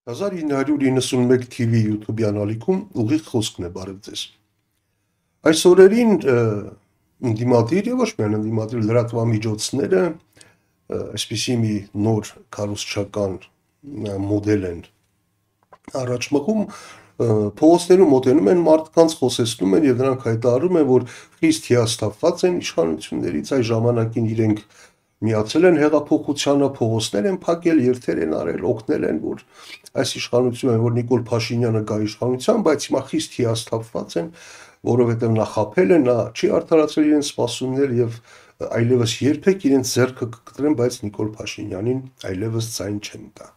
1991 TV YouTube-յան ալիքում ուղիղ խոսքն է բարև ձեզ։ Այս օրերին ընդդիմադիր եւ ոչ միայն ընդդիմադիր լրատվամիջոցները այսպիսի մի նոր քարոզչական մոդել են առաջ մղում, փողոցներում մոտենում են մարդկանց, խոսեցնում են եւ նրանք հայտարարում են, որ խիստ հիասթափված են իշխանություններից, այս ժամանակին իրենք միացել են հեղափոխությանը, փողոցներ են փակել, երթեր են արել, օգնել են, որ այս իշխանությունը, որ Նիկոլ Փաշինյանը գա իշխանության, բայց հիմա խիստ հիասթափված են, որովհետև նա խաբել է, նա չի արդարացրել իրենց սպասումներ եւ այլևս երբեք իրենց ձեռքը կկտրեն, բայց Նիկոլ Փաշինյանին այլևս ձայն չեն տա։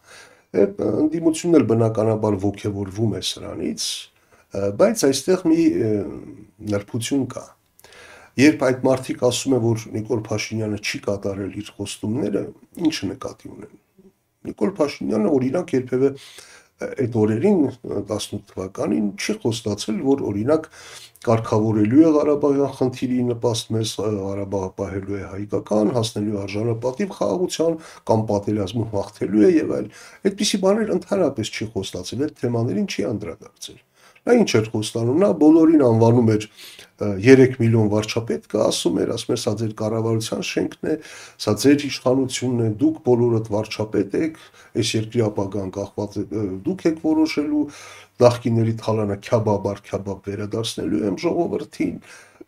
Ընդդիմությունն էլ բնականաբար ոգևորվում է սրանից, բայց այստեղ մի նրբություն կա։ Երբ այդ մարդիկ ասում են, որ Նիկոլ Փաշինյանը չի կատարել իր խոստումները, ինչ նկատի ունեն։ Նիկոլ Փաշինյանը օրինակ երբևէ այդ օրերին 18 թվականին չի խոստացել, որ օրինակ կարգավորելու է Ղարաբաղյան խնդիրի նպաստ մեզ, Ղարաբաղը պահելու է հայկական, հասնելու է արժանապատիվ խաղաղության կամ պատերազմում հաղթելու է եւ այլ։ Այդպիսի բաներ ընդհանրապես չի խոստացել, այդ թեմաներին չի անդրադարձել։ Նա ինչ էր խոստանում, նա բոլորին անվանում էր 3 միլիոն վարչապետ կա, ասում էր, սա ձեր կառավարության շենքն է, սա ձեր իշխանությունն է, դուք բոլորդ վարչապետ եք, այս երկրի ապագան կախված է, դուք եք որոշելու, նախկինների թալանը քյաբաբ վերադարձնելու եմ ժողովրդին,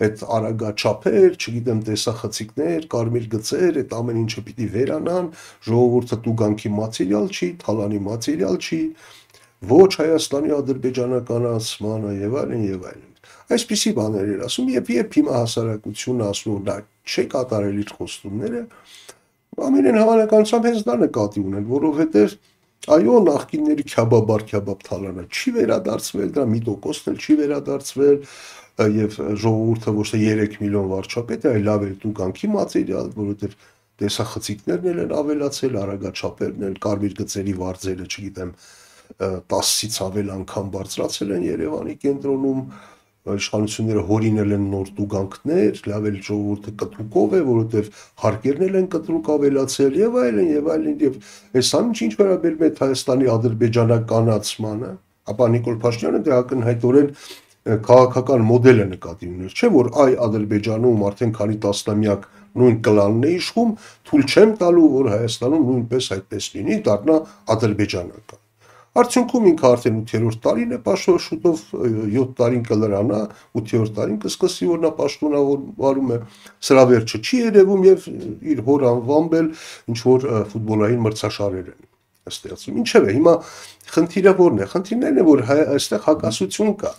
այդ արագաչափեր, չգիտեմ, տեսախցիկներ, կարմիր գծեր, այդ ամեն ինչը պիտի վերանան, ժողովուրդը տուգանքի մատերիալ չի, թալանի մատերիալ չի, ոչ Հայաստանի ադրբեջանականացմանը եւ այլն եւ այլն։ Այսպիսի բաներ էր ասում եւ հիմա հասարակությունը ասում որ դա չի կատարել իր խոստումները, ամենայն հավանականությամբ հենց դա նկատի ունեն, որովհետեւ այո, նախկինների քյաբաբ թալանը չի վերադարձվել, դրա 1%-ն էլ չի վերադարձվել եւ ժողովուրդը ոչ թե 3 միլիոն վարչապետ է, այլ լավ է տուգանքի մատերիալ, որովհետեւ տեսախցիկներն են ավելացել, արագաչափերն են, կարմիր գծերի վարձերը, չգիտեմ, 10-ից ավել անգամ բարձրացել են Երևանի կենտրոնում, իշխանությունները հորինել են նոր տուգանքներ, լավ էլ ժողովուրդը կտրուկով է, որովհետև հարկերն են կտրուկ ավելացել եւ այլն եւ այս ամենը ինչ վերաբերում է Հայաստանի ադրբեջանականացմանը, ապա Նիկոլ Փաշինյանը դրա ակնհայտորեն քաղաքական մոդել է նկատի ուներ, չէ՞ որ այ Ադրբեջանում արդեն քանի տասնամյակ նույն կլանն է իշխում, թույլ չեմ տալու, որ Հայաստանում նույնպես այդպես լինի, դառնա ադրբեջանական։ Արդյունքում ինքը արդեն 8-րդ տարին է պաշտոն, շուտով 7 տարին կլրանա, 8-րդ տարին կսկսի, որ նա պաշտոնավորում է, սրա վերջը չի երևում եւ իր հոր անվանվել ինչ որ ֆուտբոլային մրցաշարեր են ստեղծում։ Ինչևէ, հիմա խնդիրը որն է։ Խնդիրն է, որ այստեղ հակասություն կա։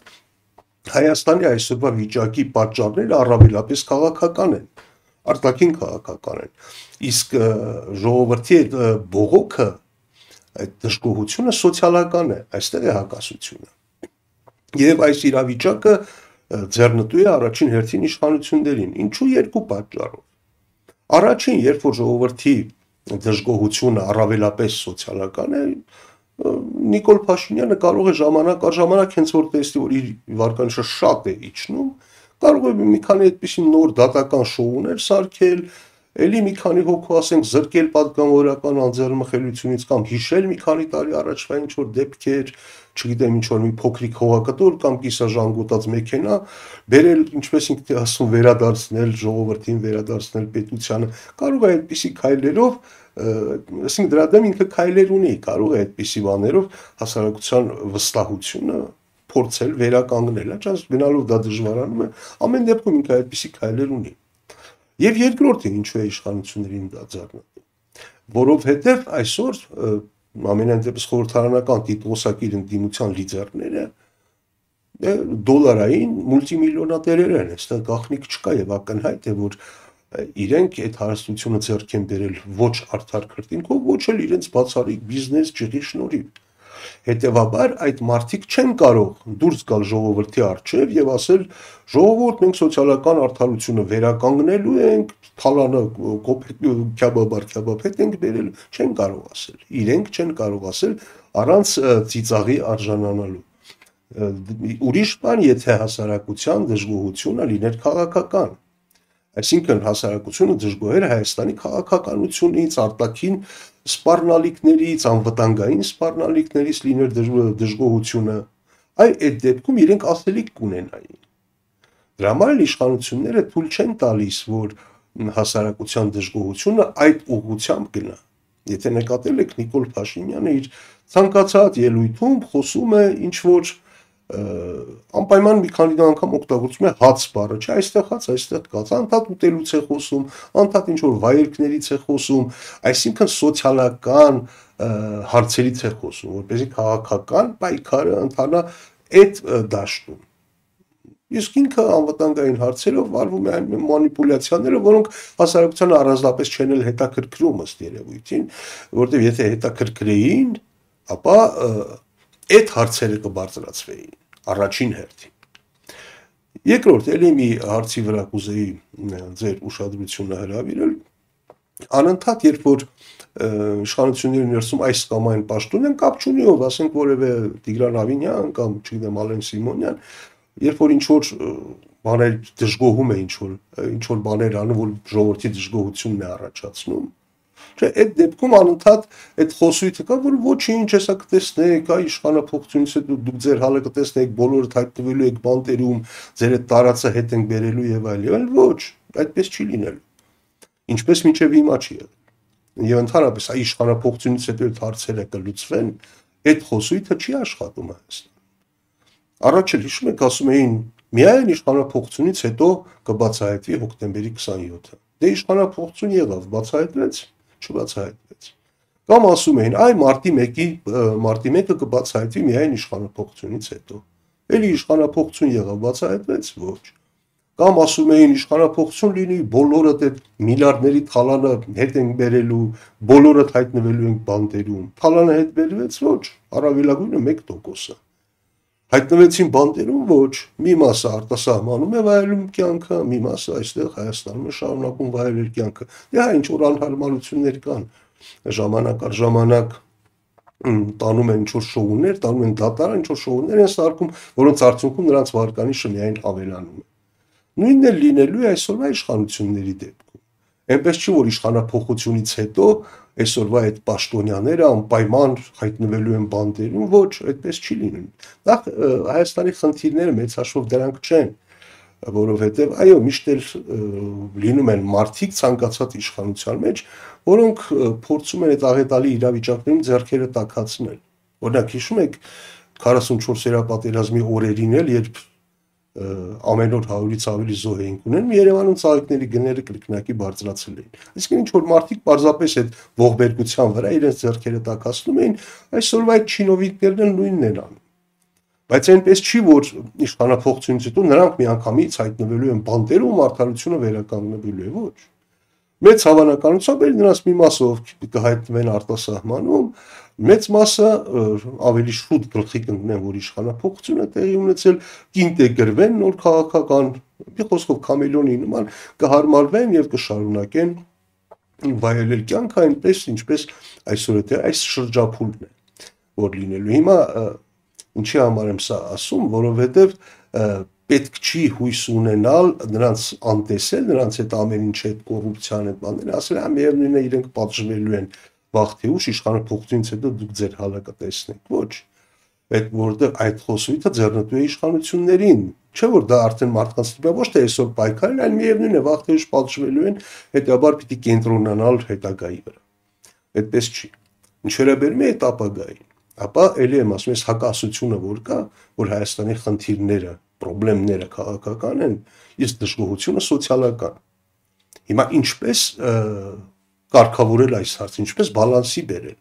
Հայաստանի այսօրվա վիճակի պատճառները առավելապես քաղաքական են, արտաքին քաղաքական են։ Իսկ ժողովրդի այդ բողոքը, այդ դժգոհությունը սոցիալական է, այստեղ է հակասությունը։ Եվ այս իրավիճակը ձեռնտու է առաջին հերթին իշխանություններին։ Ինչու երկու պատճառով։ Առաջին, երբ որ ժողովրդի դժգոհությունը առավելապես սոցիալական է, Նիկոլ Փաշինյանը կարող է ժամանակ առ ժամանակ հենց որ տեսնի, որ իր վարկանիշը շատ է իջնում, կարող է մի քանի այդպիսի նոր դատական շոուներ սարքել, էլի մի քանի հոգու ասենք զրկել պատգամավորական անձեռնմխելիությունից կամ հիշել մի քանի տարի առաջվա ինչ որ դեպքեր, չգիտեմ ինչ որ մի փոքրիկ հողակտոր կամ կիսաժանգոտած մեքենա, բերել, ինչպես ինքն ասում, վերադարձնել ժողովրդին, վերադարձնել պետությանը, կարող է այդպիսի քայլերով, ասենք դրա դեմ ինքը քայլեր ունի, կարող է այդպիսի բաներով հասարակության վստահությունը փորձել վերականգնել, հաճախ գնալով դա դժվարանում է, ամեն դեպքում ինքը այդպիսի քայլեր ունի։ Եվ երկրորդը ինչու է իշխանություններին դա ձեռնտու, որովհետև այսօր ամենայն դեպս խորհրդարանական տիտղոսակիր ընդդիմության լիդերները դոլարային մուլտիմիլիոնատերեր են, այստեղ գաղտնիք չկա եւ ակնհայտ է, որ իրենք այդ հարստությունը ձեռք են բերել ոչ արդար քրտինքով, ոչ էլ իրենց բացառիկ բիզնես ջղի շնորհիվ։ Հետևաբար այդ մարդիկ չեն կարող դուրս գալ ժողովրդի առջև եւ ասել ժողովուրդ մենք սոցիալական արդարությունը վերականգնելու ենք, թալանը քյաբաբ ենք բերել, չեն կարող ասել։ Իրենք չեն կարող ասել առանց ծիծաղի արժանանալու։ Ուրիշ բան, եթե հասարակության դժգոհությունը լիներ քաղաքական, Այսինքն հասարակությունը դժգոհ էր Հայաստանի քաղաքականությունից, արտաքին սպառնալիքներից, անվտանգային սպառնալիքներից լիներ դժգոհությունը, այդ դեպքում իրենք ասելիք կունենային։ Դրա համար էլ իշխանությունները թույլ չեն տալիս, որ հասարակության դժգոհությունը այդ ուղղությամբ գնա։ Եթե նկատել եք Նիկոլ Փաշինյանը իր ցանկացած ելույթում խոսում է ինչ որ անպայման մի քանի անգամ օգտագործում է հաց բառը, չէ, այստեղ հաց, այստեղ կաց, անդադ ուտելուց է խոսում, անդադ ինչ որ վայրկներից է խոսում, այսինքն սոցիալական հարցերից է խոսում, որպեսզի քաղաքական պայքարը ընթանա այդ դաշտում։ Իսկ ինքը անվտանգային հարցերով վարվում է այն մանիպուլյացիաները, որոնք հասարակությանը առանձնապես չեն էլ հետաքրքրում ըստ երևույթին, որտեղ եթե հետաքրքրեին, ապա այդ հարցերը կբարձրացվեին առաջին հերթին։ Երկրորդ, ելի մի հարցի վրա կուզեի ձեր ուշադրությունը հրավիրել, անընդհատ երբ որ իշխանությունների ներսում այս կամ այն պաշտոն են, կապ չունի ով, ասենք որևէ Տիգրան Ավինյան կամ չգիտեմ Ալեն Սիմոնյան, երբ որ ինչ որ բաներ դժգոհում է, ինչ որ բաներ անում, որ ժողովրդի դժգոհությունն է առաջացնում, չէ, այդ դեպքում անընդհատ այդ խոսույթը կա, որ ոչինչ, հեսա կտեսնեք, այ իշխանափոխությունից հետո դուք ձեր հալը կտեսնեք, բոլորդ հայտնվելու եք բանտերում, ձեր այդ տարածը հետ ենք բերելու եւ այլ, ոչ, այդպես չի լինելու։ Ինչպես մինչև հիմա չի եղել։ Եվ ընդհանրապես այ իշխանափոխությունից հետո այդ հարցերը կլուծվեն, այդ խոսույթը չի աշխատում Հայաստանում։ Առաջ էլ հիշում եք, ասում էին միայն իշխանափոխությունից հետո կբացահայտվի հոկտեմբերի 27-ը։ Դե իշխանափոխություն եղավ, բացահայտվեց, չբացահայտվեց։ Կամ ասում էին, այ մարտի 1-ը կբացահայտվի միայն իշխանափոխությունից հետո։ Էլի իշխանափոխություն եղավ, բացահայտվեց, ոչ։ Կամ ասում էին իշխանափոխություն լինի, բոլորդ այդ միլիարդների թալանը հետ ենք բերելու, բոլորդ հայտնվելու ենք բանտերում։ Թալանը հետ բերվեց, ոչ, առավելագույնը 1%-ը։ Հայտնվեցին բանտերում, ոչ, մի մասը արտասահմանում է վայելում կյանքը, մի մասը այստեղ Հայաստանում է շարունակում վայելել կյանքը։ Դե հա ինչ որ անհարմարություններ կան, ժամանակ առ ժամանակ տանում են ինչ որ շոուներ, տանում են դատարան, ինչ որ շոուներ են սարքում, որոնց արդյունքում նրանց վարկանիշը միայն ավելանում է։ Նույնն էլ լինելու է այսօրվա իշխանությունների դեպքում։ Այնպես չի, որ իշխանափոխությունից հետո այսօրվա այդ պաշտոնյաները անպայման հայտնվելու են բանտերում, ոչ, այդպես չի լինում։ Նախ Հայաստանի խնդիրները մեծ հաշվով դրանք չեն, որովհետև այո, միշտ էլ լինում են մարդիկ ցանկացած իշխանության մեջ, որոնք փորձում են այդ աղետալի իրավիճակներում ձեռքերը տաքացնել։ Օրինակ հիշում եք 44-րդ պատերազմի օրերին էլ, երբ ամեն օր 100-ից ավելի զոհ էինք ունենում, Երևանում ծաղիկների գները կրկնակի բարձրացել էին։ Այսինքն ինչ որ մարդիկ պարզապես այդ ողբերգության վրա իրենց ձեռքերը տաքացնում էին, այսօրվա այդ չինովիկներն էլ նույնն են անում։ Բայց այնպես չի, որ իշխանափոխությունից հետո նրանք միանգամից հայտնվելու են բանտերում, արդարությունը վերականգնվելու է, ոչ։ Մեծ հավանականությամբ էլ նրանց մի մասը ովքեր կհայտնվեն արտասահմանում, մեծ մասը ավելի շուտ գլխի կընկնեն, որ իշխանափոխությունը տեղի ունեցել, կինտեգրվեն նոր քաղաքական, մի խոսքով քամելոնի նման, կհարմարվեն եւ կշարունակեն վայելել կյանքը այնպես, ինչպես այսօր այս շրջափուլն է, որ լինելու։ Հիմա ինչի համար եմ սա ասում, որովհետև պետք չի հույս ունենալ նրանց անտեսել, նրանց այդ ամեն ինչ այդ կոռուպցիան այդ բաները, ասել է միևնույնն է իրենք պատժվելու են վաղ թե ուշ իշխանափոխությունից հետո դուք ձեր հալը կտեսնեք, ոչ։ Այդ որտեղ այդ խոսույթը ձեռնտու է իշխանություններին, չէ որ դա արդեն մարդկանց դեպի ոչ թե այսօր պայքարել, այլ միևնույնն է վաղ թե ուշ պատժվելու են, հետաբար պիտի կենտրոնանալ հետագայի վրա։ Այդպես չի։ Ինչ վերաբերում է այդ ապագային, ապա ելի եմ ասում, այս հակասությունը որ կա, որ Հայաստանի խնդիրները, խնդիրները քաղաքական են, իսկ դժգոհությունը սոցիալական։ Հիմա ինչպես կարգավորել այս հարցը, ինչպես բալանսի բերել։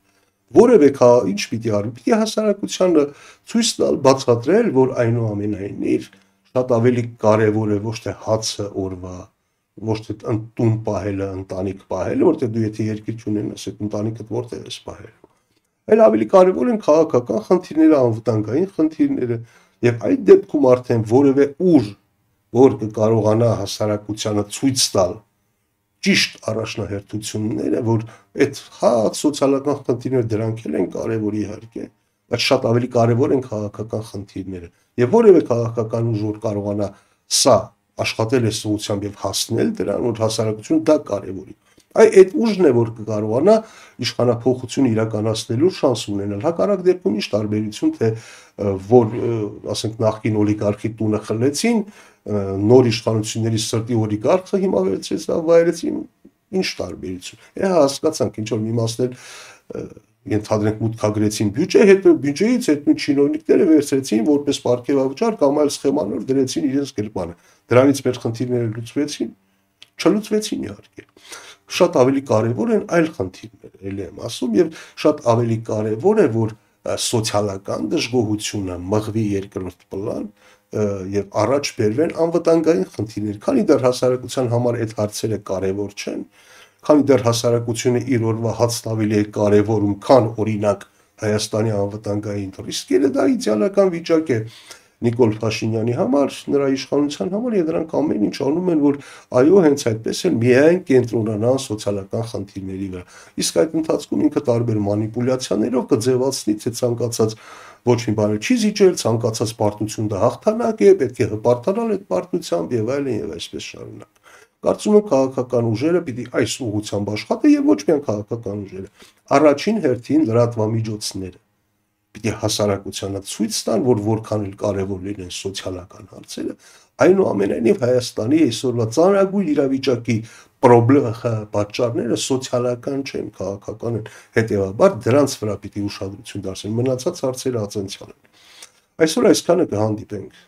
Որևէ ինչ պիտի արվի, պիտի հասարակությանը ցույց տալ, բացատրել, որ այնուամենայնիվ շատ ավելի կարևոր է ոչ թե հացը օրվա, ոչ թե տուն պահելը, ընտանիք պահելը, որտեղ դու եթե երկիր չունենաս, այդ ընտանիքդ որտեղ ես պահելու։ Այլ ավելի կարևոր են քաղաքական խնդիրները, անվտանգային խնդիրները, եւ այդ դեպքում արդեն որևէ ուժ, որ կկարողանա հասարակությանը ցույց տալ ճիշտ առաջնահերթությունները, որ այդ սոցիալական խնդիրները դրանք էլ են կարևոր իհարկե, բայց շատ ավելի կարևոր են քաղաքական խնդիրները։ Եվ որևէ քաղաքական ուժ որ կարողանա սա աշխատել այս ուղղությամբ եւ հասնել դրան, որ հասարակությունը դա կարեւորի։ Այդ ուժն է, որ կկարողանա իշխանափոխություն իրականացնելու շանս ունենալ։ Հակառակ դեպքում ինչ տարբերություն թե որ ասենք նախկին օլիգարխի տունը խլեցին, նոր իշխանությունների սրտի օլիգարխը հիմա վերցրեց վայրեցին, ինչ տարբերություն։ Հասկացանք ինչ որ իմաստներ ենթադրենք մուտքագրեցին բյուջե, հետո բյուջեից այդ նույն չինովնիկները վերցրեցին որպես պարգևավճար կամ այլ սխեմաներ դրեցին իրենց գրպանը։ Դրանից մեր խնդիրները լուծվեցին, չլուծվեցին իհարկե։ Շատ ավելի կարևոր են այլ խնդիրներ, ելի եմ ասում, եւ շատ ավելի կարևոր է, որ սոցիալական դժգոհությունը մղվի երկրորդ պլան եւ առաջ բերվեն անվտանգային խնդիրներ, քանի դեռ հասարակության համար այդ հարցերը կարևոր չեն, քանի դեռ հասարակությունը իր օրվա հացն ավելի է կարևորում, քան օրինակ Հայաստանի անվտանգային ռիսկերը, դա իդեալական վիճակ է Նիկոլ Փաշինյանի համար, նրա իշխանության համար եւ դրանք ամեն ինչ անում են, որ այո, հենց այդպես էլ միայն կենտրոնանան սոցիալական խնդիրների վրա։ Իսկ այդ ընթացքում ինքը տարբեր մանիպուլյացիաներով կձևացնի, թե ցանկացած ոչ մի բան չի զիջել, ցանկացած պարտություն դա հաղթանակ է, պետք է հպարտանալ այդ պարտությամբ եւ այլն եւ այսպես շարունակ։ Կարծում եմ քաղաքական ուժերը պիտի այս ուղղությամբ աշխատեն եւ ոչ միայն քաղաքական ուժերը։ Առաջին հերթին լրատվամիջոցները պիտի հասարակությանը ցույց տան, որ որքան էլ կարևոր լինեն սոցիալական հարցերը, այնուամենայնիվ Հայաստանի այսօրվա ծանրագույն իրավիճակի պատճառները սոցիալական չեն, քաղաքական են, հետեւաբար դրանց վրա պիտի ուշադրություն դարձնել, մնացած հարցերը ածենցիալ են։ Այսօր այսքանը կհանդիպենք